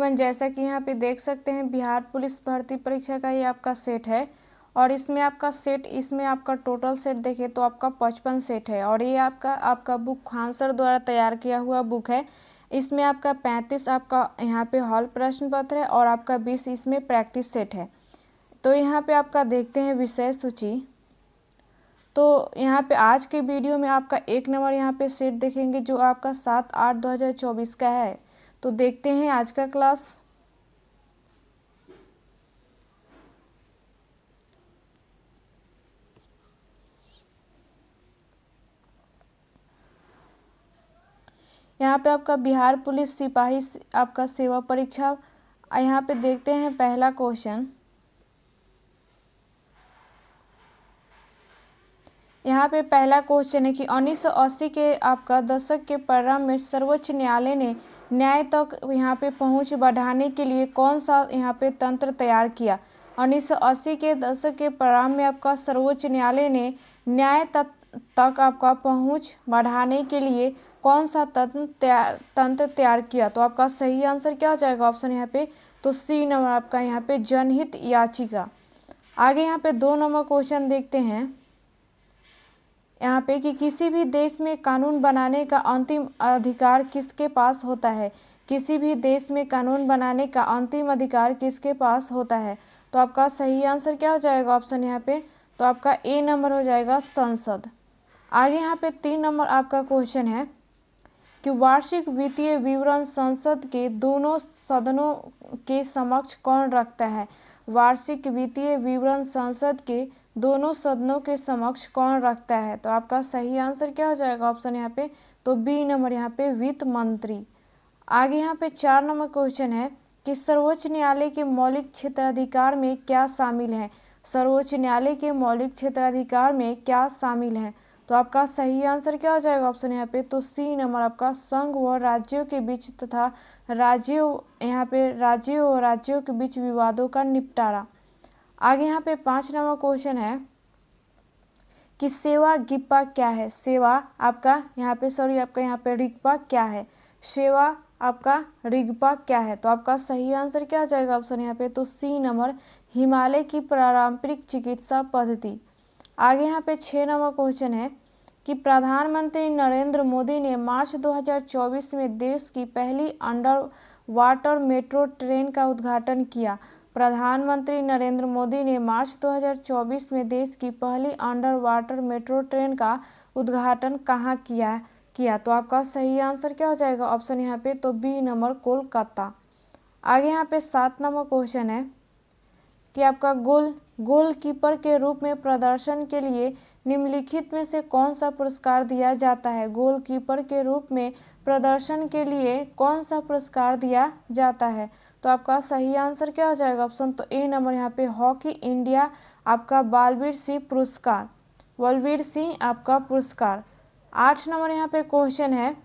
Everyone, जैसा कि यहाँ पे देख सकते हैं बिहार पुलिस भर्ती परीक्षा का ये आपका सेट है और इसमें आपका टोटल सेट देखें तो आपका 55 सेट है और ये आपका बुक खान सर द्वारा तैयार किया हुआ बुक है। इसमें आपका 35 आपका यहाँ पे हॉल प्रश्न पत्र है और आपका 20 इसमें प्रैक्टिस सेट है। तो यहाँ पे आपका देखते हैं विषय सूची। तो यहाँ पे आज के वीडियो में आपका 1 नंबर यहाँ पे सेट देखेंगे जो आपका 7/8/2024 का है। तो देखते हैं आज का क्लास। यहाँ पे आपका बिहार पुलिस सिपाही आपका सेवा परीक्षा। यहाँ पे देखते हैं पहला क्वेश्चन। यहाँ पे पहला क्वेश्चन है कि 1980 के आपका दशक के प्रारंभ में सर्वोच्च न्यायालय ने न्याय तक यहाँ पे पहुँच बढ़ाने के लिए कौन सा यहाँ पे तंत्र तैयार किया। 1980 के दशक के प्रारंभ में आपका सर्वोच्च न्यायालय ने न्याय तक आपका पहुँच बढ़ाने के लिए कौन सा तंत्र तैयार किया। तो आपका सही आंसर क्या हो जाएगा ऑप्शन यहाँ पे, तो सी नंबर आपका यहाँ पे जनहित याचिका। आगे यहाँ पे 2 नंबर क्वेश्चन देखते हैं। यहाँ पे कि किसी भी देश में कानून बनाने का अंतिम अधिकार किसके पास होता है। किसी भी देश में कानून बनाने का अंतिम अधिकार किसके पास होता है। तो आपका सही आंसर क्या हो जाएगा ऑप्शन यहाँ पे, तो आपका ए नंबर हो जाएगा संसद। आगे यहाँ पे 3 नंबर आपका क्वेश्चन है कि वार्षिक वित्तीय विवरण संसद के दोनों सदनों के समक्ष कौन रखता है। वार्षिक वित्तीय विवरण संसद के दोनों सदनों के समक्ष कौन रखता है। तो आपका सही आंसर क्या हो जाएगा ऑप्शन यहाँ पे, तो बी नंबर यहाँ पे वित्त मंत्री। आगे यहाँ पे 4 नंबर क्वेश्चन है कि सर्वोच्च न्यायालय के मौलिक क्षेत्राधिकार में क्या शामिल है। सर्वोच्च न्यायालय के मौलिक क्षेत्राधिकार में क्या शामिल है। तो आपका सही आंसर क्या हो जाएगा ऑप्शन यहाँ पे, तो सी नंबर आपका संघ व राज्यों के बीच तथा राज्यों व राज्यों के बीच विवादों का निपटारा। आगे यहाँ पे 5 नंबर क्वेश्चन है कि सेवा गिप्पा क्या है। सेवा आपका यहाँ पे रिग्पा क्या है। सेवा आपका रिग्पा क्या है। तो आपका सही आंसर क्या हो जाएगा ऑप्शन यहाँ पे, तो सी नंबर हिमालय की पारंपरिक चिकित्सा पद्धति। आगे यहाँ पे 6 नंबर क्वेश्चन है कि प्रधानमंत्री नरेंद्र मोदी ने मार्च 2024 में देश की पहली अंडर वाटर मेट्रो ट्रेन का उद्घाटन किया। प्रधानमंत्री नरेंद्र मोदी ने मार्च 2024 में देश की पहली अंडर वाटर मेट्रो ट्रेन का उद्घाटन कहाँ किया। तो आपका सही आंसर क्या हो जाएगा ऑप्शन यहाँ पे, तो बी नंबर कोलकाता। आगे यहाँ पे 7 नंबर क्वेश्चन है कि आपका गोलकीपर के रूप में प्रदर्शन के लिए निम्नलिखित में से कौन सा पुरस्कार दिया जाता है। गोलकीपर के रूप में प्रदर्शन के लिए कौन सा पुरस्कार दिया जाता है। तो आपका सही आंसर क्या हो जाएगा ऑप्शन, तो ए नंबर यहाँ पे हॉकी इंडिया आपका बलवीर सिंह आपका पुरस्कार। 8 नंबर यहाँ पे क्वेश्चन है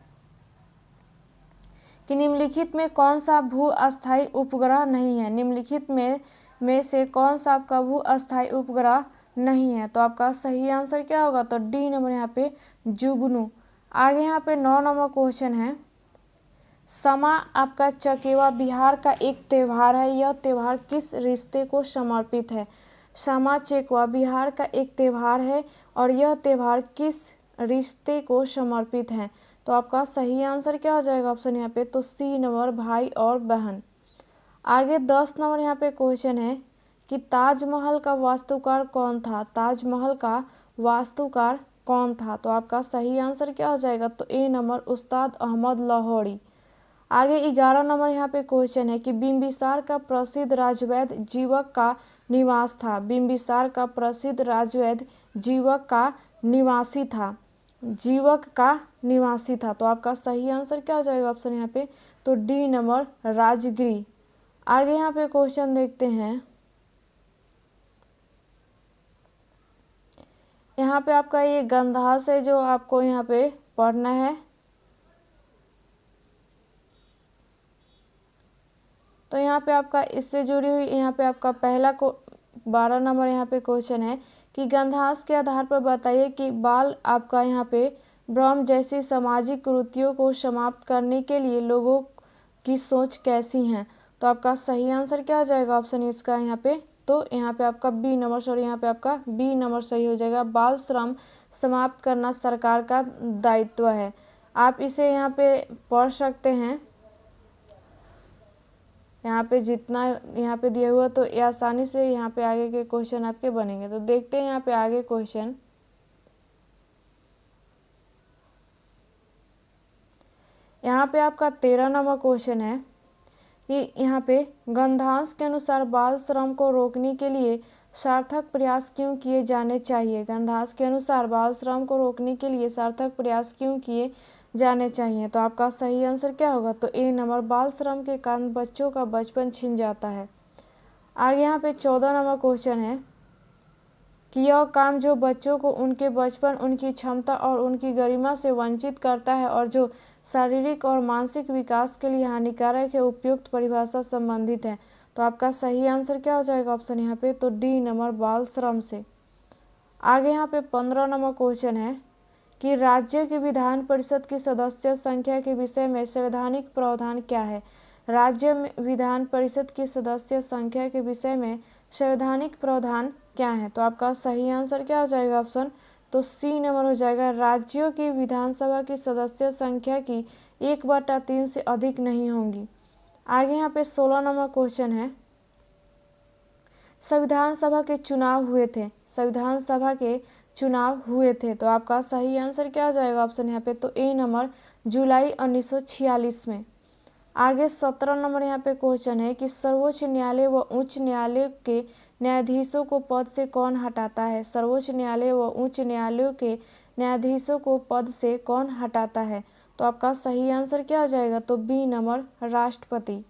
कि निम्नलिखित में कौन सा भू अस्थायी उपग्रह नहीं है। निम्नलिखित में से कौन सा आपका भू अस्थायी उपग्रह नहीं है। तो आपका सही आंसर क्या होगा, तो डी नंबर यहाँ पे जुगनू। आगे यहाँ पे 9 नंबर क्वेश्चन है समा आपका चकेवा बिहार का एक त्यौहार है। यह त्यौहार किस रिश्ते को समर्पित है। समा चकेवा बिहार का एक त्यौहार है और यह त्यौहार किस रिश्ते को समर्पित है। तो आपका सही आंसर क्या हो जाएगा ऑप्शन यहाँ पे, तो सी नंबर भाई और बहन। आगे 10 नंबर यहाँ पे क्वेश्चन है कि ताजमहल का वास्तुकार कौन था। ताजमहल का वास्तुकार कौन था। तो आपका सही आंसर क्या हो जाएगा, तो ए नंबर उस्ताद अहमद लाहौरी। आगे 11 नंबर यहाँ पे क्वेश्चन है कि बिंबिसार का प्रसिद्ध राजवैद्य जीवक का निवास था। बिंबिसार का प्रसिद्ध राजवैद्य जीवक का निवासी था। तो आपका सही आंसर क्या हो जाएगा ऑप्शन यहाँ पे, तो डी नंबर राजगिरी। आगे यहाँ पे क्वेश्चन देखते हैं। यहाँ पे आपका ये गंधास है जो आपको यहाँ पे पढ़ना है। तो यहाँ पे आपका इससे जुड़ी हुई यहाँ पे आपका पहला 12 नंबर यहाँ पे क्वेश्चन है कि गंधास के आधार पर बताइए कि बाल आपका यहाँ पे ब्रह्म जैसी सामाजिक कुरीतियों को समाप्त करने के लिए लोगों की सोच कैसी है। तो तो आपका सही आंसर क्या हो जाएगा ऑप्शन इसका यहाँ पे, तो यहाँ पे आपका बी नंबर, सॉरी यहाँ पे आपका बी नंबर सही हो जाएगा। बाल श्रम समाप्त करना सरकार का दायित्व है। आप इसे यहाँ पे पढ़ सकते हैं, यहाँ पे जितना यहाँ पे दिया हुआ, तो ये आसानी से यहाँ पे आगे के क्वेश्चन आपके बनेंगे। तो देखते हैं यहाँ पे आगे क्वेश्चन। यहाँ पे आपका 13 नंबर क्वेश्चन है कि यहाँ पे गंधांश के अनुसार बाल श्रम को रोकने के लिए सार्थक प्रयास क्यों किए जाने चाहिए। गंधांश के अनुसार बाल श्रम को रोकने के लिए सार्थक प्रयास क्यों किए जाने चाहिए। तो आपका सही आंसर क्या होगा, तो ए नंबर, बाल श्रम के कारण बच्चों का बचपन छिन जाता है। आगे यहाँ पे 14 नंबर क्वेश्चन है कि यह काम जो बच्चों को उनके बचपन, उनकी क्षमता और उनकी गरिमा से वंचित करता है और जो शारीरिक और मानसिक विकास के लिए हानिकारक है, उपयुक्त परिभाषा संबंधित है। तो आपका सही आंसर क्या हो जाएगा ऑप्शन यहाँ पे, तो डी नंबर, बाल श्रम से। आगे यहाँ पे 15 नंबर क्वेश्चन है कि राज्य की विधान परिषद की सदस्य संख्या के विषय में संवैधानिक प्रावधान क्या है। राज्य में विधान परिषद की सदस्य संख्या के विषय में संवैधानिक प्रावधान क्या है। तो आपका सही आंसर क्या हो जाएगा ऑप्शन, तो सी नंबर हो जाएगा। राज्यों की विधानसभा की सदस्य संख्या की 1/3 से अधिक नहीं होंगी। आगे यहाँ पे 16 नंबर क्वेश्चन है, संविधान सभा के चुनाव हुए थे, संविधान सभा के चुनाव हुए थे। तो आपका सही आंसर क्या हो जाएगा ऑप्शन यहाँ पे, तो ए नंबर, जुलाई 1946 में। आगे 17 नंबर यहाँ पे क्वेश्चन है कि सर्वोच्च न्यायालय व उच्च न्यायालय के न्यायाधीशों को पद से कौन हटाता है। सर्वोच्च न्यायालय व उच्च न्यायालयों के न्यायाधीशों को पद से कौन हटाता है। तो आपका सही आंसर क्या हो जाएगा, तो बी नंबर, राष्ट्रपति।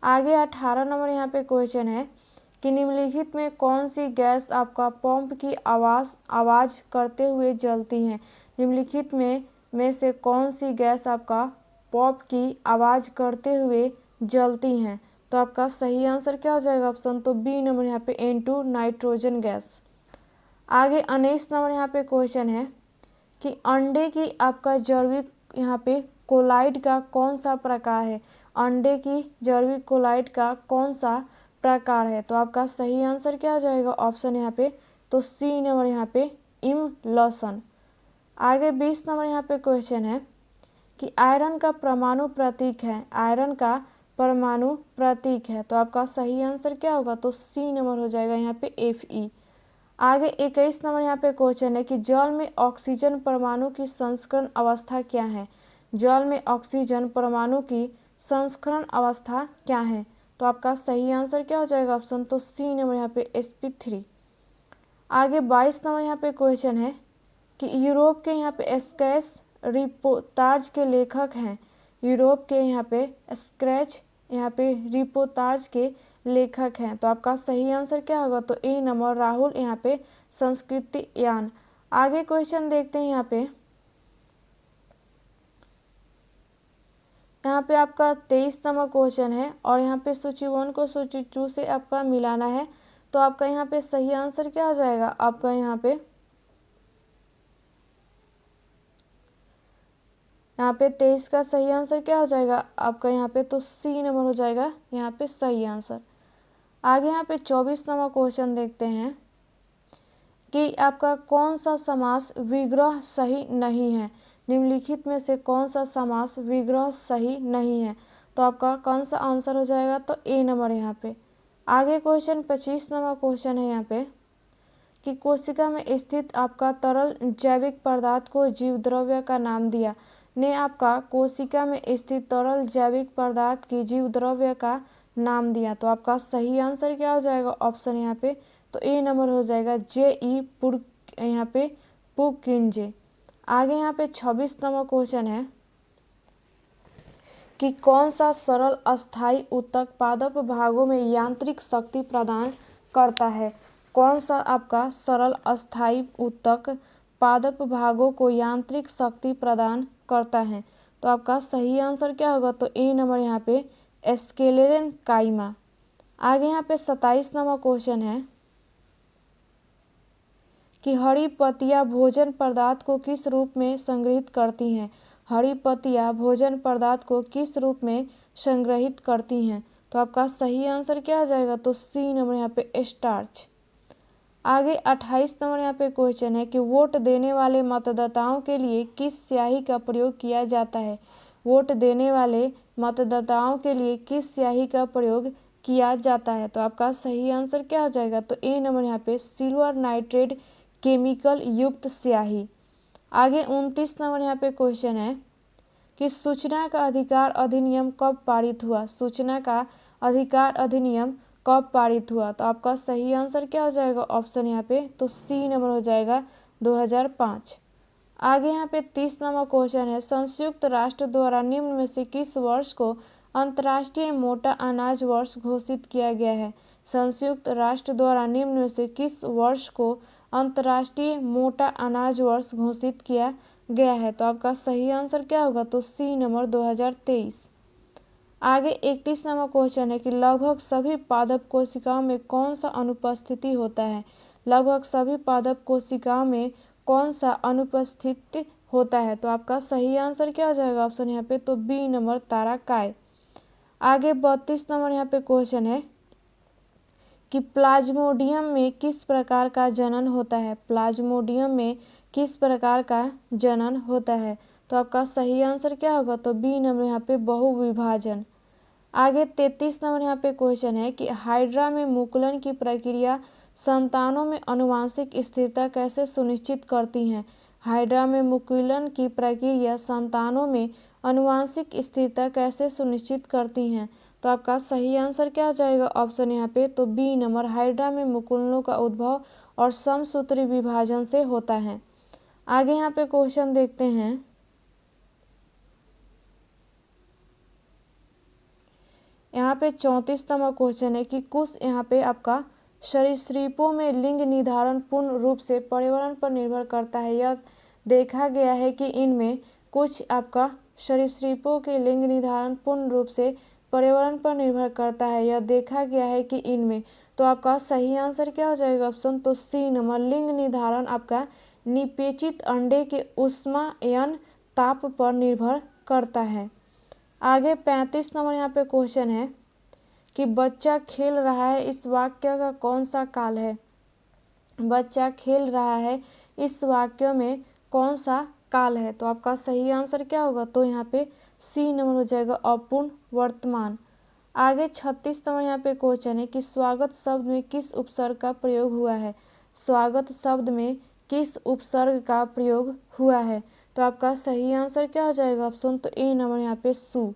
आगे 18 नंबर यहाँ पे क्वेश्चन है कि निम्नलिखित में कौन सी गैस आपका पंप की आवाज़ करते हुए जलती है। निम्नलिखित में से कौन सी गैस आपका पंप की आवाज़ करते हुए जलती हैं। तो आपका सही आंसर क्या हो जाएगा ऑप्शन, तो बी नंबर यहाँ पे N2, नाइट्रोजन गैस। आगे 19 नंबर यहाँ पे क्वेश्चन है कि अंडे की आपका जैविक यहाँ पे कोलाइड का कौन सा प्रकार है। अंडे की जैविक कोलाइड का कौन सा प्रकार है। तो आपका सही आंसर क्या हो जाएगा ऑप्शन यहाँ पे, तो सी नंबर यहाँ पे इमल्शन। आगे 20 नंबर यहाँ पे क्वेश्चन है कि आयरन का परमाणु प्रतीक है, आयरन का परमाणु प्रतीक है। तो आपका सही आंसर क्या होगा, तो सी नंबर हो जाएगा यहाँ पे Fe। आगे 21 नंबर यहाँ पे क्वेश्चन है कि जल में ऑक्सीजन परमाणु की संस्करण अवस्था क्या है। जल में ऑक्सीजन परमाणु की संस्करण अवस्था क्या है। तो आपका सही आंसर क्या हो जाएगा ऑप्शन, तो सी नंबर यहाँ पे sp3। आगे 22 नंबर यहाँ पे क्वेश्चन है कि यूरोप के यहाँ पे स्केच रिपोर्ताज के लेखक हैं। यूरोप के यहाँ पे स्क्रैच यहाँ पे रिपोर्ताज के लेखक हैं। तो आपका सही आंसर क्या होगा, तो ए नंबर, राहुल यहाँ पे संस्कृति यान। आगे क्वेश्चन देखते हैं यहाँ पे आपका 23 नंबर क्वेश्चन है और यहाँ पे सूची 1 को सूची 2 से आपका मिलाना है। तो आपका यहाँ पे सही आंसर क्या हो जाएगा, आपका यहाँ पे 23 का सही आंसर क्या हो जाएगा आपका यहाँ पे, तो सी नंबर हो जाएगा यहाँ पे सही आंसर। आगे यहाँ पे 24 नंबर क्वेश्चन देखते हैं कि आपका कौन सा समास विग्रह सही नहीं है। निम्नलिखित में से कौन सा समास विग्रह सही नहीं है। तो आपका कौन सा आंसर हो जाएगा, तो ए नंबर यहाँ पे। आगे क्वेश्चन 25 नंबर क्वेश्चन है यहाँ पे कि कोशिका में स्थित आपका तरल जैविक पदार्थ को जीवद्रव्य का नाम दिया। ने आपका कोशिका में स्थित तरल जैविक पदार्थ की जीवद्रव्य का नाम दिया। तो आपका सही आंसर क्या हो जाएगा ऑप्शन यहाँ पे, तो ए नंबर हो जाएगा J.E. यहाँ पे पुकिंजे। आगे यहाँ पे 26 नंबर क्वेश्चन है कि कौन सा सरल अस्थायी ऊतक पादप भागों में यांत्रिक शक्ति प्रदान करता है। कौन सा आपका सरल अस्थायी ऊतक पादप भागों को यांत्रिक शक्ति प्रदान करता है। तो आपका सही आंसर क्या होगा, तो ए नंबर यहाँ पे स्क्लेरेनकाइमा। आगे यहाँ पे 27 नंबर क्वेश्चन है कि हरी पत्तियाँ भोजन पदार्थ को किस रूप में संग्रहित करती हैं। हरी पत्तियाँ भोजन पदार्थ को किस रूप में संग्रहित करती हैं। तो आपका सही आंसर क्या हो जाएगा, तो सी नंबर यहाँ पे स्टार्च। आगे 28 नंबर यहाँ पे क्वेश्चन है कि वोट देने वाले मतदाताओं के लिए किस स्याही का प्रयोग किया जाता है। वोट देने वाले मतदाताओं के लिए किस स्याही का प्रयोग किया जाता है। तो आपका सही आंसर क्या हो जाएगा, तो ए नंबर यहाँ पे सिल्वर नाइट्रेट केमिकल युक्त स्याही। आगे 29 नंबर यहाँ पे क्वेश्चन है कि सूचना का अधिकार अधिनियम कब पारित हुआ। सूचना का अधिकार अधिनियम कब पारित हुआ। तो आपका सही आंसर क्या हो जाएगा, ऑप्शन यहाँ पे तो सी नंबर हो जाएगा 2005। आगे यहाँ पे 30 नंबर क्वेश्चन है, संयुक्त राष्ट्र द्वारा निम्न में से किस वर्ष को अंतर्राष्ट्रीय मोटा अनाज वर्ष घोषित किया गया है। संयुक्त राष्ट्र द्वारा निम्न में से किस वर्ष को अंतर्राष्ट्रीय मोटा अनाज वर्ष घोषित किया गया है। तो आपका सही आंसर क्या होगा, तो सी नंबर 2023। आगे 31 नंबर क्वेश्चन है कि लगभग सभी पादप कोशिकाओं में कौन सा अनुपस्थिति होता है। लगभग सभी पादप कोशिकाओं में कौन सा अनुपस्थित होता है। तो आपका सही आंसर क्या हो जाएगा, ऑप्शन यहाँ पे तो बी नंबर ताराकाय। आगे 32 नंबर यहाँ पे क्वेश्चन है कि प्लाज्मोडियम में किस प्रकार का जनन होता है। प्लाज्मोडियम में किस प्रकार का जनन होता है। तो आपका सही आंसर क्या होगा, तो बी नंबर यहाँ पे बहुविभाजन। आगे 33 नंबर यहाँ पे क्वेश्चन है कि हाइड्रा में मुकुलन की प्रक्रिया संतानों में आनुवंशिक स्थिरता कैसे सुनिश्चित करती हैं। हाइड्रा में मुकुलन की प्रक्रिया संतानों में आनुवंशिक स्थिरता कैसे सुनिश्चित करती हैं। तो आपका सही आंसर क्या हो जाएगा, ऑप्शन यहाँ पे तो बी नंबर हाइड्रा में मुकुलनों का उद्भव और समसूत्री विभाजन से होता है। आगे यहाँ पे क्वेश्चन देखते हैं, यहाँ पे 34 नंबर क्वेश्चन है कि कुछ यहाँ पे आपका सरीसृपों में लिंग निर्धारण पूर्ण रूप से पर्यावरण पर निर्भर करता है। यह देखा गया है कि इनमें कुछ आपका सरीसृपों के लिंग निर्धारण पूर्ण रूप से पर्यावरण पर निर्भर करता है। यह देखा गया है कि इनमें, तो आपका सही आंसर क्या हो जाएगा, ऑप्शन तो सी नंबर लिंग निर्धारण आपका निषेचित अंडे के ऊष्मायन ताप पर निर्भर करता है। आगे 35 नंबर यहाँ पे क्वेश्चन है कि बच्चा खेल रहा है, इस वाक्य का कौन सा काल है। बच्चा खेल रहा है, इस वाक्य में कौन सा काल है। तो आपका सही आंसर क्या होगा, तो यहाँ पे सी नंबर हो जाएगा अपूर्ण वर्तमान। आगे 36 नंबर यहाँ पे क्वेश्चन है कि स्वागत शब्द में किस उपसर्ग का प्रयोग हुआ है। स्वागत शब्द में किस उपसर्ग का प्रयोग हुआ है। तो आपका सही आंसर क्या हो जाएगा, ऑप्शन तो ए नंबर यहाँ पे सु।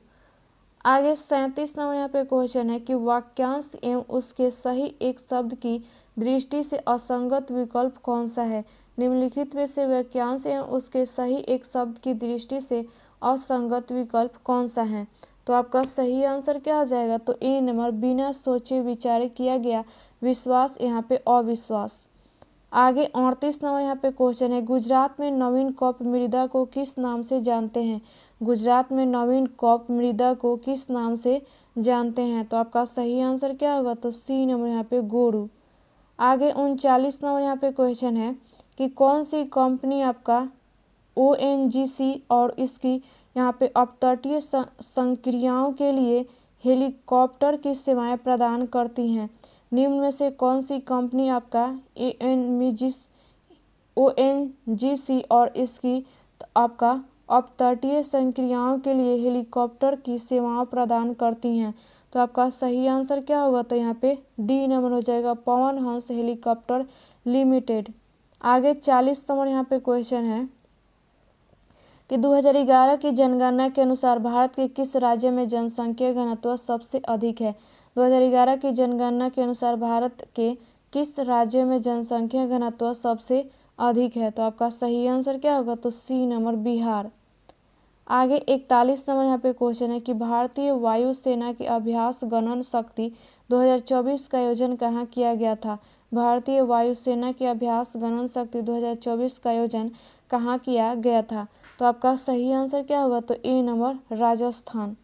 आगे 37 नंबर यहाँ पे क्वेश्चन है कि वाक्यांश एवं उसके सही एक शब्द की दृष्टि से असंगत विकल्प कौन सा है। निम्नलिखित में से वाक्यांश एवं उसके सही एक शब्द की दृष्टि से असंगत विकल्प कौन सा है। तो आपका सही आंसर क्या हो जाएगा, तो ए नंबर बिना सोचे विचारे किया गया विश्वास यहाँ पे अविश्वास। आगे 38 नंबर यहाँ पे क्वेश्चन है, गुजरात में नवीन कप मृदा को किस नाम से जानते हैं। गुजरात में नवीन कप मृदा को किस नाम से जानते हैं। तो आपका सही आंसर क्या होगा, तो सी नंबर यहाँ पे गोरू। आगे 39 नंबर यहाँ पे क्वेश्चन है कि कौन सी कंपनी आपका ONGC और इसकी यहाँ पे अपतटीय संक्रियाओं के लिए हेलीकॉप्टर की सेवाएं प्रदान करती हैं। निम्न में से कौन सी कंपनी आपका ONGC और इसकी आपका अपतटीय संक्रियाओं के लिए हेलीकॉप्टर की सेवाएं प्रदान करती हैं। तो आपका सही आंसर क्या होगा, तो यहाँ पे डी नंबर हो जाएगा पवन हंस हेलीकॉप्टर लिमिटेड। आगे 40 नंबर यहाँ पे क्वेश्चन है कि 2011 की जनगणना के अनुसार भारत के किस राज्य में जनसंख्या घनत्व सबसे अधिक है। 2011 की जनगणना के अनुसार भारत के किस राज्य में जनसंख्या घनत्व सबसे अधिक है। तो आपका सही आंसर क्या होगा, तो सी नंबर बिहार। आगे 41 नंबर यहाँ पे क्वेश्चन है कि भारतीय वायुसेना की अभ्यास गणन शक्ति 2024 का आयोजन कहाँ किया गया था। भारतीय वायुसेना की अभ्यास गणन शक्ति 2024 का आयोजन कहाँ किया गया था। तो आपका सही आंसर क्या होगा, तो ए नंबर राजस्थान।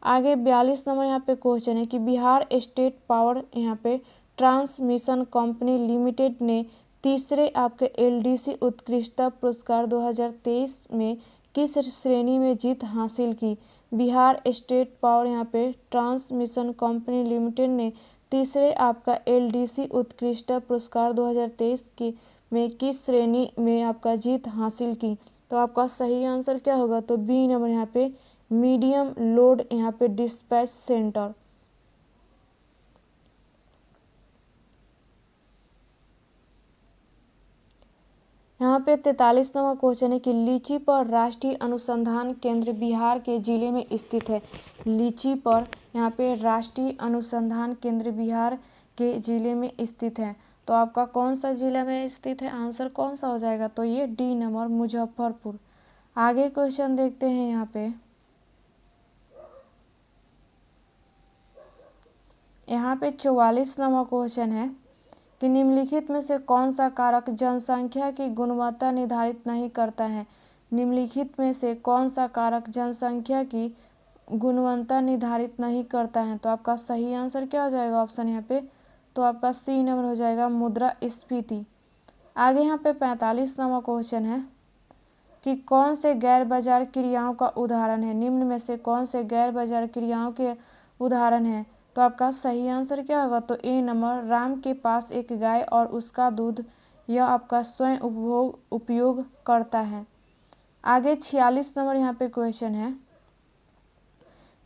आगे 42 नंबर यहाँ पे क्वेश्चन है कि बिहार स्टेट पावर यहाँ पे ट्रांसमिशन कंपनी लिमिटेड ने तीसरे आपके LDC उत्कृष्टता पुरस्कार 2023 में किस श्रेणी में जीत हासिल की। बिहार स्टेट पावर यहाँ पे ट्रांसमिशन कंपनी लिमिटेड ने तीसरे आपका एलडीसी उत्कृष्टता पुरस्कार 2023 की में किस श्रेणी में आपका जीत हासिल की? तो आपका सही आंसर क्या होगा? तो बी नंबर यहाँ पे मीडियम लोड यहाँ पे डिस्पैच सेंटर। यहाँ पे 43वां क्वेश्चन है कि लीची पर राष्ट्रीय अनुसंधान केंद्र बिहार के जिले में स्थित है। लीची पर यहाँ पे राष्ट्रीय अनुसंधान केंद्र बिहार के जिले में स्थित है। तो आपका कौन सा जिला में स्थित है? आंसर कौन सा हो जाएगा? तो ये डी नंबर मुजफ्फरपुर। आगे क्वेश्चन देखते हैं। यहाँ पे 44वां क्वेश्चन है कि निम्नलिखित में से कौन सा कारक जनसंख्या की गुणवत्ता निर्धारित नहीं करता है? निम्नलिखित में से कौन सा कारक जनसंख्या की गुणवत्ता निर्धारित नहीं करता है? तो आपका सही आंसर क्या हो जाएगा ऑप्शन यहाँ पे? तो आपका सी नंबर हो जाएगा मुद्रास्फीति। आगे यहाँ पे 45वां क्वेश्चन है कि कौन से गैर बाजार क्रियाओं का उदाहरण है? निम्न में से कौन से गैर बाजार क्रियाओं के उदाहरण है? तो आपका सही आंसर क्या होगा? तो ए नंबर राम के पास एक गाय और उसका दूध, यह आपका स्वयं उपयोग करता है। आगे 46 नंबर यहाँ पे क्वेश्चन है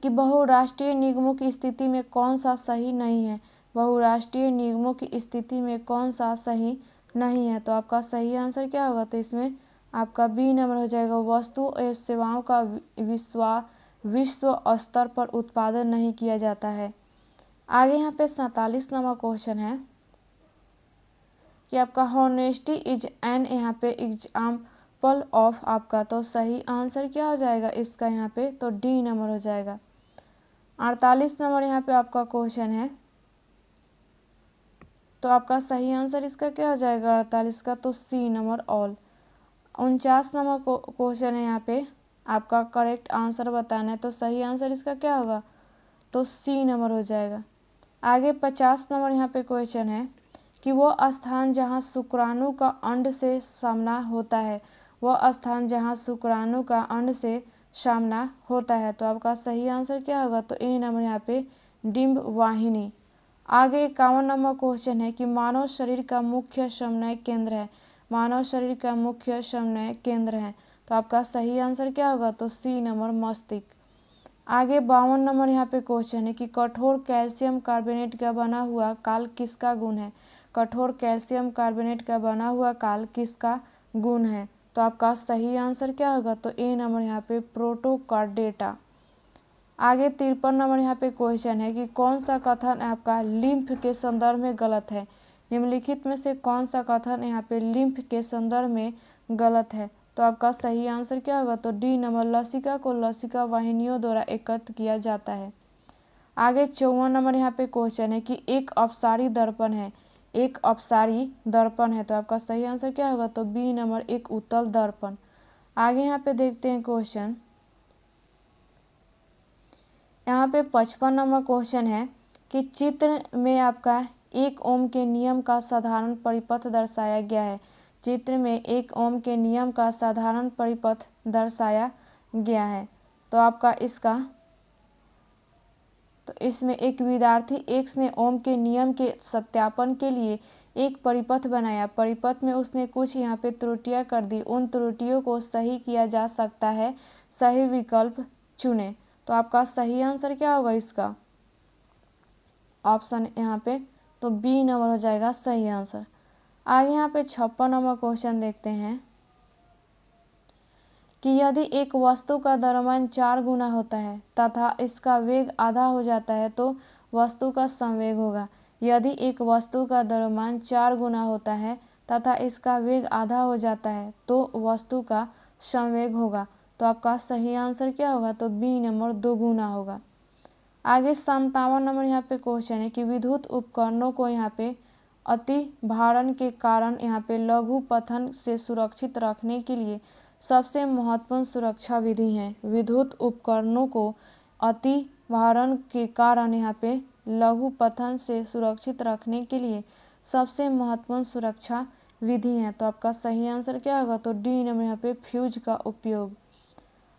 कि बहुराष्ट्रीय निगमों की स्थिति में कौन सा सही नहीं है? बहुराष्ट्रीय निगमों की स्थिति में कौन सा सही नहीं है? तो आपका सही आंसर क्या होगा? तो इसमें आपका बी नंबर हो जाएगा वस्तु एवं सेवाओं का विश्व स्तर पर उत्पादन नहीं किया जाता है। आगे यहाँ पे 47वां क्वेश्चन है कि आपका हॉनेस्टी इज एन यहाँ पे एग्जाम्पल ऑफ आपका, तो सही आंसर क्या हो जाएगा इसका यहाँ पे? तो डी नंबर हो जाएगा। 48 नंबर यहाँ पे आपका क्वेश्चन है, तो आपका सही आंसर इसका क्या हो जाएगा 48 का? तो सी नंबर ऑल। 49 नंबर क्वेश्चन है यहाँ पे आपका करेक्ट आंसर बताना है, तो सही आंसर इसका क्या होगा? तो सी नंबर हो जाएगा। आगे 50 नंबर यहाँ पे क्वेश्चन है कि वह स्थान जहाँ शुक्राणु का अंड से सामना होता है, वह स्थान जहाँ शुक्राणु का अंड से सामना होता है। तो आपका सही आंसर क्या होगा? तो ए नंबर यहाँ पे डिंब वाहिनी। आगे 51 नंबर क्वेश्चन है कि मानव शरीर का मुख्य समन्वय केंद्र है, मानव शरीर का मुख्य समन्वय केंद्र है। तो आपका सही आंसर क्या होगा? तो सी नंबर मस्तिष्क। आगे 52 नंबर यहाँ पे क्वेश्चन है कि कठोर कैल्शियम कार्बोनेट का बना हुआ काल किसका गुण है? कठोर कैल्शियम कार्बोनेट का बना हुआ काल किसका गुण है? तो आपका सही आंसर क्या होगा? तो ए नंबर यहाँ पे प्रोटोकार्डेटा। आगे 53 नंबर यहाँ पे क्वेश्चन है कि कौन सा कथन आपका लिम्फ के संदर्भ में गलत है? निम्नलिखित में से कौन सा कथन यहाँ पे लिम्फ के संदर्भ में गलत है? तो आपका सही आंसर क्या होगा? तो डी नंबर लसिका को लसिका वाहिनियों द्वारा एकत्र किया जाता है। आगे 54 नंबर यहाँ पे क्वेश्चन है कि एक अपसारी दर्पण है, एक अपसारी दर्पण है। तो आपका सही आंसर क्या होगा? तो बी नंबर एक उत्तल दर्पण। आगे यहाँ पे देखते हैं क्वेश्चन। यहाँ पे 55 नंबर क्वेश्चन है कि चित्र में आपका एक ओम के नियम का साधारण परिपथ दर्शाया गया है। चित्र में एक ओम के नियम का साधारण परिपथ दर्शाया गया है। तो आपका इसमें एक विद्यार्थी एक्स ने ओम के नियम के सत्यापन के लिए एक परिपथ बनाया। परिपथ में उसने कुछ यहाँ पे त्रुटियां कर दी, उन त्रुटियों को सही किया जा सकता है, सही विकल्प चुने। तो आपका सही आंसर क्या होगा इसका? ऑप्शन यहाँ पे तो बी नंबर हो जाएगा सही आंसर। आगे यहाँ पे 56 नंबर क्वेश्चन देखते हैं कि यदि एक वस्तु का द्रव्यमान 4 गुना होता है तथा इसका वेग आधा हो जाता है तो वस्तु का संवेग होगा। यदि एक वस्तु का द्रव्यमान 4 गुना होता है तथा इसका वेग आधा हो जाता है तो वस्तु का संवेग होगा। तो आपका सही आंसर क्या होगा? तो बी नंबर 2 गुना होगा। आगे 57 नंबर यहाँ पे क्वेश्चन है कि विद्युत उपकरणों को यहाँ पे अति भारण के कारण यहाँ पे लघु पतन से सुरक्षित रखने के लिए सबसे महत्वपूर्ण सुरक्षा विधि है। विद्युत उपकरणों को अति भारण के कारण यहाँ पे लघु पतन से सुरक्षित रखने के लिए सबसे महत्वपूर्ण सुरक्षा विधि है। तो आपका सही आंसर क्या होगा? तो डी नंबर यहाँ पे फ्यूज का उपयोग।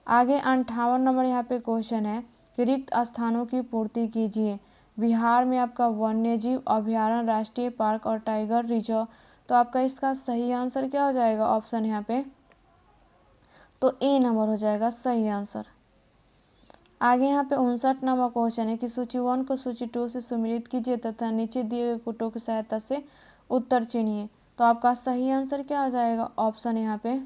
आगे 58 नंबर यहाँ पे क्वेश्चन है कि रिक्त स्थानों की पूर्ति कीजिए। बिहार में आपका वन्यजीव अभयारण्य, राष्ट्रीय पार्क और टाइगर रिजर्व, तो आपका इसका सही आंसर क्या हो जाएगा ऑप्शन यहाँ पे, तो ए नंबर हो जाएगा सही आंसर। आगे यहाँ पे 59 नंबर क्वेश्चन है कि सूची 1 को सूची 2 से सम्मिलित कीजिए तथा नीचे दिए गए कोटों की सहायता से उत्तर चुनिए। तो आपका सही आंसर क्या हो जाएगा ऑप्शन यहाँ पे,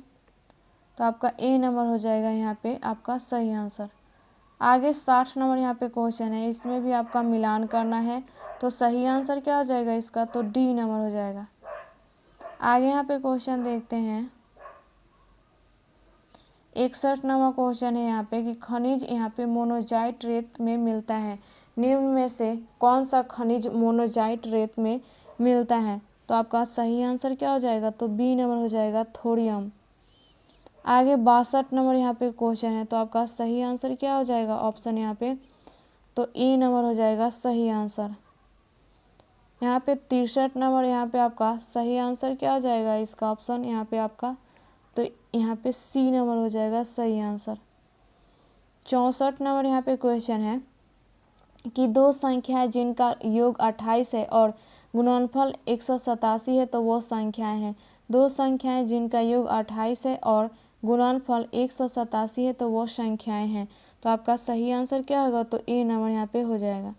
तो आपका ए नंबर हो जाएगा यहाँ पे आपका सही आंसर। आगे 60 नंबर यहाँ पे क्वेश्चन है, इसमें भी आपका मिलान करना है, तो सही आंसर क्या हो जाएगा इसका, तो डी नंबर हो जाएगा। आगे यहाँ पे क्वेश्चन देखते हैं 61 नंबर क्वेश्चन है यहाँ पे कि खनिज यहाँ पे मोनोजाइट रेत में मिलता है, निम्न में से कौन सा खनिज मोनोजाइट रेत में मिलता है। तो आपका सही आंसर क्या हो जाएगा, तो बी नंबर हो जाएगा थोरियम। आगे 62 नंबर यहाँ पे क्वेश्चन है, तो आपका सही आंसर क्या हो जाएगा ऑप्शन यहाँ पे, तो ए नंबर हो जाएगा सही आंसर। यहाँ पे 63 नंबर यहाँ पे आपका सही आंसर क्या हो जाएगा इसका ऑप्शन यहाँ पे आपका, तो यहाँ पे सी नंबर हो जाएगा सही आंसर। 64 नंबर यहाँ पे क्वेश्चन है कि दो संख्याएं जिनका योग 28 है और गुणनफल 187 है तो वो संख्याएं हैं। दो संख्याएं जिनका योग 28 है और गुणनफल 187 है तो वो संख्याएं हैं। तो आपका सही आंसर क्या होगा, तो ए नंबर यहाँ पे हो जाएगा।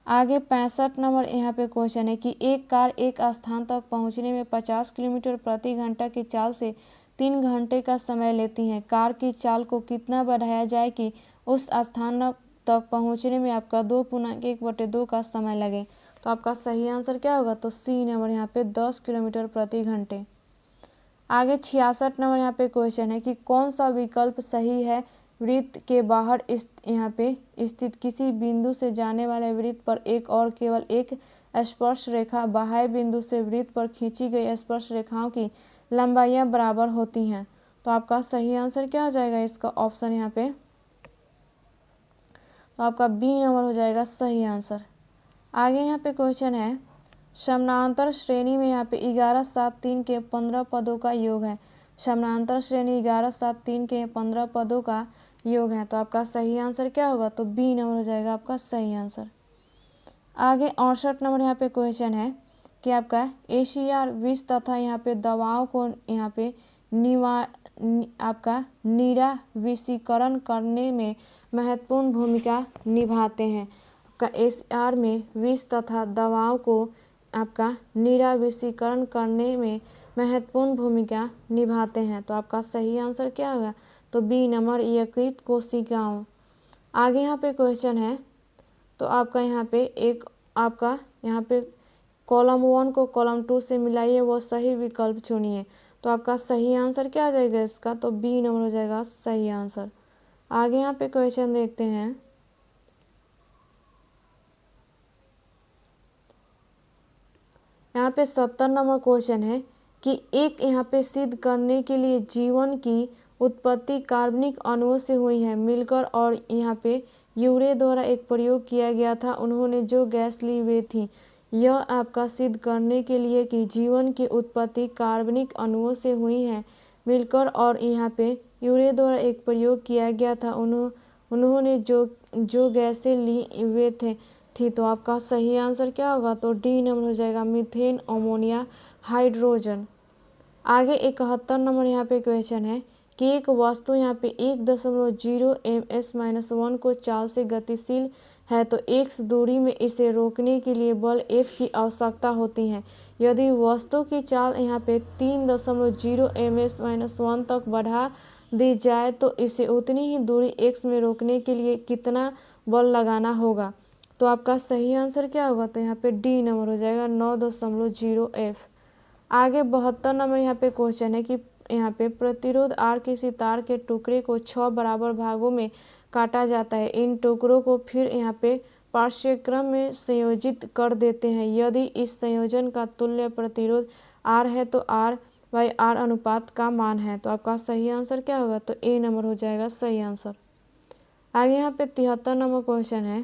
आगे 65 नंबर यहाँ पे क्वेश्चन है कि एक कार एक स्थान तक पहुँचने में 50 किलोमीटर प्रति घंटा की चाल से 3 घंटे का समय लेती है। कार की चाल को कितना बढ़ाया जाए कि उस स्थान तक पहुँचने में आपका 2.1/2 का समय लगे। तो आपका सही आंसर क्या होगा, तो सी नंबर यहाँ पे 10 किलोमीटर प्रति घंटे। आगे 66 नंबर यहाँ पे क्वेश्चन है कि कौन सा विकल्प सही है। वृत्त के बाहर यहाँ पे स्थित किसी बिंदु से जाने वाले वृत्त पर एक और केवल एक स्पर्श रेखा बाह्य बिंदु से वृत्त पर खींची गई स्पर्श रेखाओं की लंबाइयाँ बराबर होती हैं। तो आपका सही आंसर क्या हो जाएगा इसका ऑप्शन यहाँ पे, तो आपका बी नंबर हो जाएगा सही आंसर। आगे यहाँ पे क्वेश्चन है समानांतर श्रेणी में यहाँ पे 11 7 3 के 15 पदों का योग है। समानांतर श्रेणी 11 7 3 के 15 पदों का योग है। तो आपका सही आंसर क्या होगा, तो बी नंबर हो जाएगा आपका सही आंसर। आगे 68 नंबर यहाँ पे क्वेश्चन है कि आपका ACR विष तथा यहाँ पे दवाओं को यहाँ पे आपका निराविषीकरण करने में महत्वपूर्ण भूमिका निभाते हैं। आपका ACR में विष तथा दवाओं को आपका निराविषीकरण करने में महत्वपूर्ण भूमिका निभाते हैं। तो आपका सही आंसर क्या होगा, तो बी नंबर यकृत कोशिकाओं। आगे यहाँ पे क्वेश्चन है, तो आपका यहाँ पे एक आपका यहाँ पे कॉलम 1 को कॉलम 2 से मिलाइए, वो सही विकल्प चुनिए। तो आपका सही आंसर क्या आ जाएगा इसका, तो बी नंबर हो जाएगा सही आंसर। आगे यहाँ पे क्वेश्चन देखते हैं यहाँ पे 70 नंबर क्वेश्चन है कि एक यहाँ पे सिद्ध करने के लिए जीवन की उत्पत्ति कार्बनिक अणुओं से हुई है मिलकर, और यहाँ पे यूरे द्वारा एक प्रयोग किया गया था। उन्होंने जो गैस ली वे थी। यह आपका सिद्ध करने के लिए कि जीवन की उत्पत्ति कार्बनिक अणुओं से हुई है मिलकर, और यहाँ पे यूरे द्वारा एक प्रयोग किया गया था। उन्होंने जो गैसें ली वे थी। तो आपका सही आंसर क्या होगा, तो डी नंबर हो जाएगा मीथेन, अमोनिया, हाइड्रोजन। आगे 71 नंबर यहाँ पे क्वेश्चन है कि एक वस्तु यहाँ पे 1.0 ms-1 को चाल से गतिशील है तो x दूरी में इसे रोकने के लिए बल F की आवश्यकता होती है। यदि वस्तु की चाल यहाँ पे 3.0 ms-1 तक बढ़ा दी जाए तो इसे उतनी ही दूरी x में रोकने के लिए कितना बल लगाना होगा। तो आपका सही आंसर क्या होगा, तो यहाँ पे डी नंबर हो जाएगा 9.0 F। आगे 72 नंबर यहाँ पे क्वेश्चन है कि यहाँ पे प्रतिरोध R किसी तार के टुकड़े को 6 बराबर भागों में काटा जाता है। इन टुकड़ों को फिर यहाँ पे पार्श्वक्रम में संयोजित कर देते हैं। यदि इस संयोजन का तुल्य प्रतिरोध R है तो R/R अनुपात का मान है। तो आपका सही आंसर क्या होगा, तो ए नंबर हो जाएगा सही आंसर। आगे यहाँ पे 73 नंबर क्वेश्चन है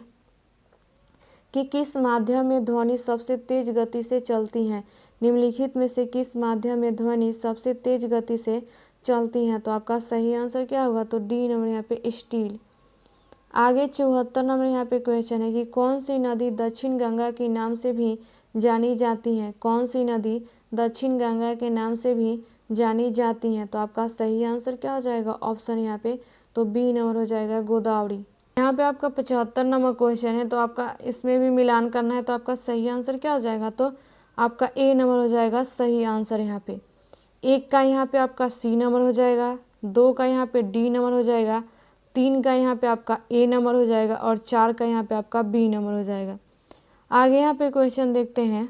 कि किस माध्यम में ध्वनि सबसे तेज गति से चलती है। निम्नलिखित में से किस माध्यम में ध्वनि सबसे तेज गति से चलती हैं। तो आपका सही आंसर क्या होगा? तो डी नंबर यहाँ पे स्टील। आगे 74 नंबर यहाँ पे क्वेश्चन है कि कौन सी नदी दक्षिण गंगा के नाम से भी जानी जाती है? कौन सी नदी दक्षिण गंगा के नाम से भी जानी जाती हैं? तो आपका सही आंसर क्या हो जाएगा? ऑप्शन यहाँ पे तो बी नंबर हो जाएगा गोदावरी। यहाँ पे आपका 75 नंबर क्वेश्चन है, तो आपका इसमें भी मिलान करना है। तो आपका सही आंसर क्या हो जाएगा? तो आपका ए नंबर हो जाएगा सही आंसर। यहाँ पे 1 का यहाँ पे आपका सी नंबर हो जाएगा, 2 का यहाँ पे डी नंबर हो जाएगा, 3 का यहाँ पे आपका ए नंबर हो जाएगा और 4 का यहाँ पे आपका बी नंबर हो जाएगा। आगे यहाँ पे क्वेश्चन देखते हैं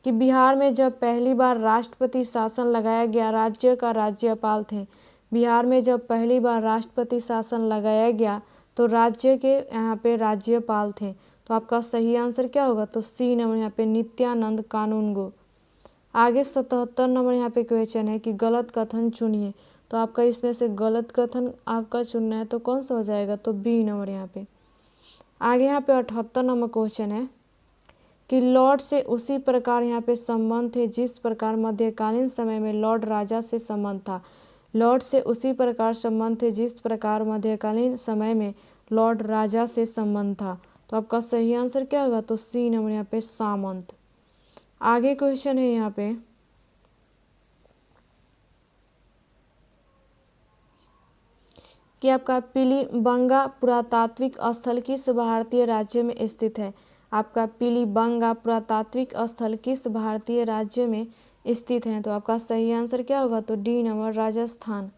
कि बिहार में जब पहली बार राष्ट्रपति शासन लगाया गया, राज्य का राज्यपाल थे। बिहार में जब पहली बार राष्ट्रपति शासन लगाया गया तो राज्य के यहाँ पे राज्यपाल थे। तो आपका सही आंसर क्या होगा? तो सी नंबर यहाँ पे नित्यानंद कानूनगो। आगे 77 नंबर यहाँ पे क्वेश्चन है कि गलत कथन चुनिए। तो आपका इसमें से गलत कथन आपका चुनना है, तो कौन सा हो जाएगा? तो बी नंबर यहाँ पे। आगे यहाँ पे 78 नंबर क्वेश्चन है कि लॉर्ड से उसी प्रकार यहाँ पे संबंध थे जिस प्रकार मध्यकालीन समय में लॉर्ड राजा से संबंध था। लॉर्ड से उसी प्रकार संबंध थे जिस प्रकार मध्यकालीन समय में लॉर्ड राजा से संबंध था। तो आपका सही आंसर क्या होगा? तो सी नंबर यहाँ पे सामंत। आगे क्वेश्चन है यहाँ पे कि आपका पिलीबंगा पुरातात्विक स्थल किस भारतीय राज्य में स्थित है? आपका पिलीबंगा पुरातात्विक स्थल किस भारतीय राज्य में स्थित है? तो आपका सही आंसर क्या होगा? तो डी नंबर राजस्थान।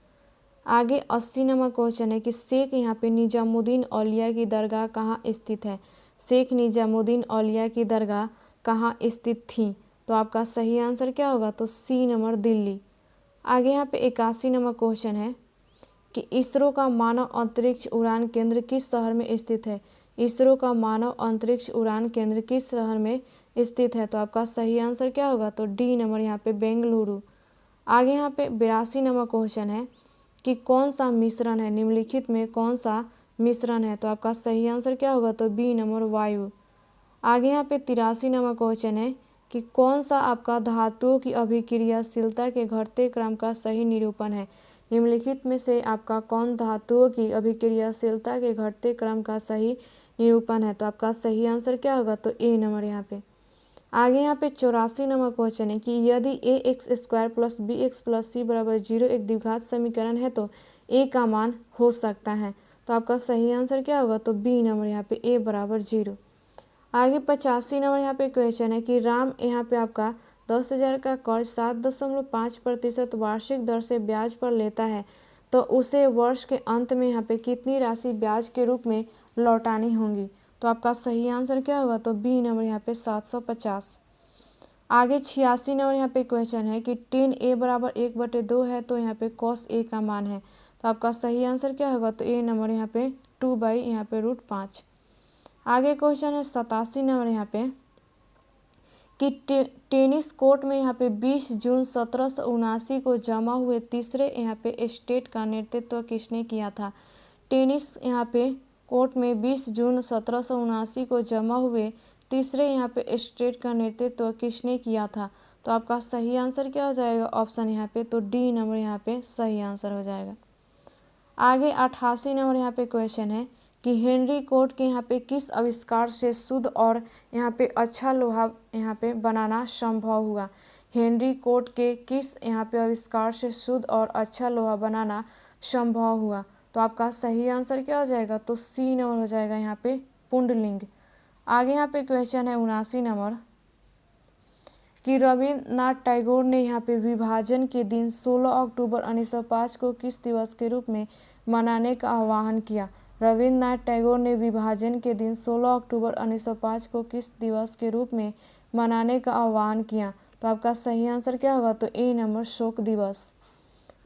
आगे 80 नंबर क्वेश्चन है कि शेख यहाँ पे निजामुद्दीन औलिया की दरगाह कहाँ स्थित है? शेख निजामुद्दीन औलिया की दरगाह कहाँ स्थित थी? तो आपका सही आंसर क्या होगा? तो सी नंबर दिल्ली। आगे यहाँ पे 81 नंबर क्वेश्चन है कि इसरो का मानव अंतरिक्ष उड़ान केंद्र किस शहर में स्थित है? इसरो का मानव अंतरिक्ष उड़ान केंद्र किस शहर में स्थित है? तो आपका सही आंसर क्या होगा? तो डी नंबर यहाँ पे बेंगलुरु। आगे यहाँ पे 82 नंबर क्वेश्चन है कि कौन सा मिश्रण है? निम्नलिखित में कौन सा मिश्रण है? तो आपका सही आंसर क्या होगा? तो बी नंबर वायु। आगे यहाँ पे 83 नंबर क्वेश्चन है कि कौन सा आपका धातुओं की अभिक्रियाशीलता के घटते क्रम का सही निरूपण है? निम्नलिखित में से आपका कौन धातुओं की अभिक्रियाशीलता के घटते क्रम का सही निरूपण है? तो आपका सही आंसर क्या होगा? तो ए नंबर यहाँ पे। आगे यहाँ पे 84 नंबर क्वेश्चन है कि यदि a x square plus b x plus c बराबर 0 एक द्विघात समीकरण है तो ए का मान हो सकता है। तो आपका सही आंसर क्या होगा? तो बी नंबर यहाँ पे ए बराबर 0। आगे 85 नंबर यहाँ पे क्वेश्चन है कि राम यहाँ पे आपका 10,000 का कर्ज 7.5% वार्षिक दर से ब्याज पर लेता है, तो उसे वर्ष के अंत में यहाँ पे कितनी राशि ब्याज के रूप में लौटानी होगी? तो आपका सही आंसर क्या होगा? तो बी नंबर यहाँ पे 750। आगे 86 नंबर यहाँ पे क्वेश्चन है कि tan a बराबर 1/2 है, तो यहाँ पे cos a का मान है। तो आपका सही आंसर क्या होगा? तो ए नंबर यहाँ पे 2/√5। आगे क्वेश्चन है 87 नंबर यहाँ पे कि टेनिस कोर्ट में यहाँ पे 20 जून 1779 को जमा हुए तीसरे यहाँ पे स्टेट का नेतृत्व किसने किया था? टेनिस यहाँ पे कोर्ट में 20 जून 1779 को जमा हुए तीसरे यहाँ पे स्टेट का नेतृत्व किसने किया था? तो आपका सही आंसर क्या हो जाएगा? ऑप्शन यहाँ पे तो डी नंबर यहाँ पे सही आंसर हो जाएगा। आगे 88 नंबर यहाँ पे क्वेश्चन है कि हेनरी कोट के यहाँ पे किस आविष्कार से शुद्ध और यहाँ पे अच्छा लोहा यहाँ पे बनाना संभव हुआ? हेनरी कोट के किस यहाँ पे आविष्कार से शुद्ध और अच्छा लोहा बनाना संभव हुआ? तो आपका सही आंसर क्या हो जाएगा? तो सी नंबर हो जाएगा यहाँ पे पुंडलिंग। आगे यहाँ पे क्वेश्चन है 79 नंबर कि रविन्द्रनाथ टैगोर ने यहाँ पे विभाजन के दिन 16 अक्टूबर 1905 को किस दिवस के रूप में मनाने का आह्वान किया? रविन्द्रनाथ टैगोर ने विभाजन के दिन 16 अक्टूबर 1905 को किस दिवस के रूप में मनाने का आह्वान किया? तो आपका सही आंसर क्या होगा? तो ए नंबर शोक दिवस।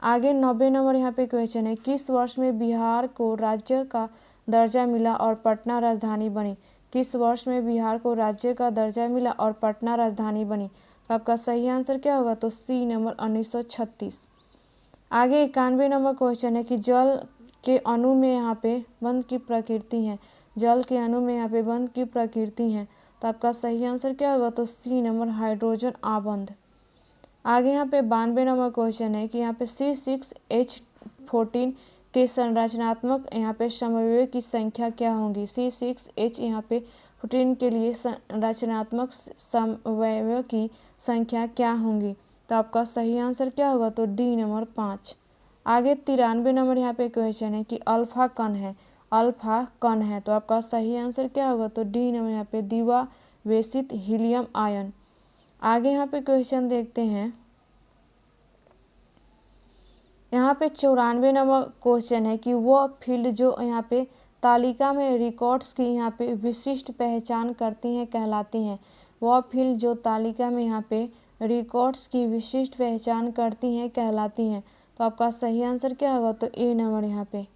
आगे 90 नंबर यहाँ पे क्वेश्चन है किस वर्ष में बिहार को राज्य का दर्जा मिला और पटना राजधानी बनी? किस वर्ष में बिहार को राज्य का दर्जा मिला और पटना राजधानी बनी? तो आपका सही आंसर क्या होगा? तो सी नंबर 1936। आगे 91 नंबर क्वेश्चन है कि जल के अणु में यहाँ पे बंध की प्रकृति है। जल के अणु में यहाँ पे बंध की प्रकृति है। तो आपका सही आंसर क्या होगा? तो सी नंबर हाइड्रोजन आबंध। आगे यहाँ पे 92 नंबर क्वेश्चन है कि यहाँ पे C6H14 के संरचनात्मक यहाँ पे समन्वय की संख्या क्या होगी। C6H यहाँ पे 14 के लिए संरचनात्मक समन्वय की संख्या क्या होगी। तो आपका सही आंसर क्या होगा, तो डी नंबर 5। आगे 93 नंबर यहाँ पे क्वेश्चन है कि अल्फा कण है, अल्फा कण है, तो आपका सही आंसर क्या होगा, तो डी नंबर यहाँ पे द्विआवेशित हीलियम आयन। आगे यहाँ पे क्वेश्चन देखते हैं, यहाँ पे 94 नंबर क्वेश्चन है कि वह फील्ड जो यहाँ पे तालिका में रिकॉर्ड्स की यहाँ पे विशिष्ट पहचान करती हैं कहलाती हैं। वह फील्ड जो तालिका में यहाँ पे रिकॉर्ड्स की विशिष्ट पहचान करती हैं कहलाती हैं। तो आपका सही आंसर क्या होगा, तो ए नंबर यहाँ पे।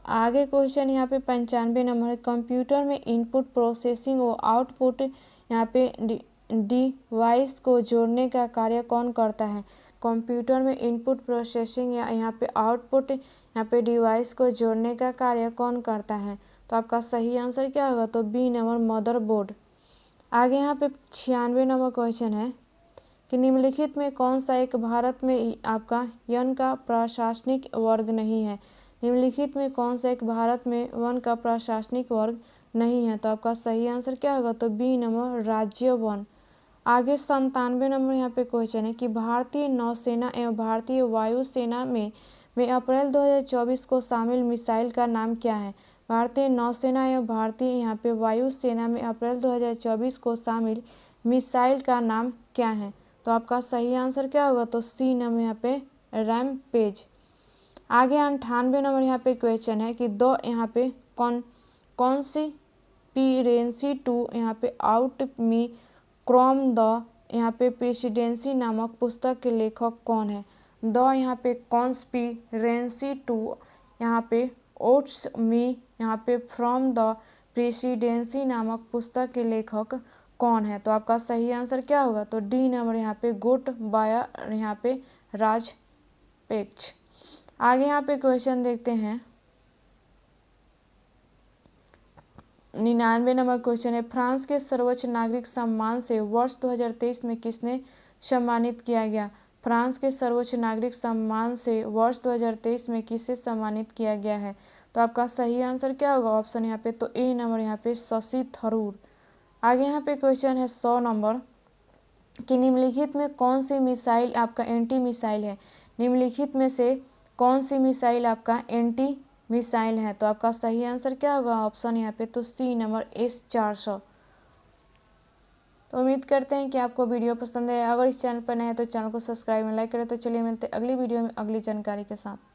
आगे क्वेश्चन यहाँ पे 95 नंबर है, कंप्यूटर में इनपुट प्रोसेसिंग और आउटपुट यहाँ पे डिवाइस को जोड़ने का कार्य कौन करता है। कंप्यूटर में इनपुट प्रोसेसिंग या यहाँ पे आउटपुट यहाँ पे डिवाइस को जोड़ने का कार्य कौन करता है। तो आपका सही आंसर क्या होगा, तो बी नंबर मदरबोर्ड। आगे यहाँ पे 96 नंबर क्वेश्चन है कि निम्नलिखित में कौन सा एक भारत में आपका यन का प्रशासनिक वर्ग नहीं है। निम्नलिखित में कौन सा एक भारत में वन का प्रशासनिक वर्ग नहीं है। तो आपका सही आंसर क्या होगा, तो बी नंबर राज्य वन। आगे 97 नंबर यहाँ पे क्वेश्चन है कि भारतीय नौसेना एवं भारतीय वायुसेना में अप्रैल 2024 को शामिल मिसाइल का नाम क्या है। भारतीय नौसेना एवं भारतीय यहाँ पे वायुसेना में अप्रैल 2024 को शामिल मिसाइल का नाम क्या है। तो आपका सही आंसर क्या होगा, तो सी नंबर यहाँ पे रैमपेज। आगे 98 नंबर यहाँ पे क्वेश्चन है कि दो यहाँ पे कॉन्स्पिरेसी टू यहाँ पे आउट मी क्रोम द यहाँ पे प्रेसिडेंसी नामक पुस्तक के लेखक कौन है। द यहाँ पे कॉन्स्पिरेसी टू यहाँ पे ओट्स मी यहाँ पे फ्रॉम द प्रेसिडेंसी नामक पुस्तक के लेखक कौन है। तो आपका सही आंसर क्या होगा, तो डी नंबर यहाँ पे गुट बायर यहाँ पे राजपेक्ष। आगे यहाँ पे क्वेश्चन देखते हैं, 99 नंबर क्वेश्चन है, फ्रांस के सर्वोच्च नागरिक सम्मान से वर्ष 2023 में किसने सम्मानित किया गया। फ्रांस के सर्वोच्च नागरिक सम्मान से वर्ष 2023 में किसे सम्मानित किया गया है। तो आपका सही आंसर क्या होगा, ऑप्शन यहाँ पे, तो ए नंबर यहाँ पे शशि थरूर। आगे यहाँ पे क्वेश्चन है 100 नंबर कि निम्नलिखित में कौन सी मिसाइल आपका एंटी मिसाइल है। निम्नलिखित में से कौन सी मिसाइल आपका एंटी मिसाइल है। तो आपका सही आंसर क्या होगा, ऑप्शन यहाँ पे, तो सी नंबर S-400। तो उम्मीद करते हैं कि आपको वीडियो पसंद है। अगर इस चैनल पर नए हैं तो चैनल को सब्सक्राइब और लाइक करें। तो चलिए मिलते हैं अगली वीडियो में अगली जानकारी के साथ।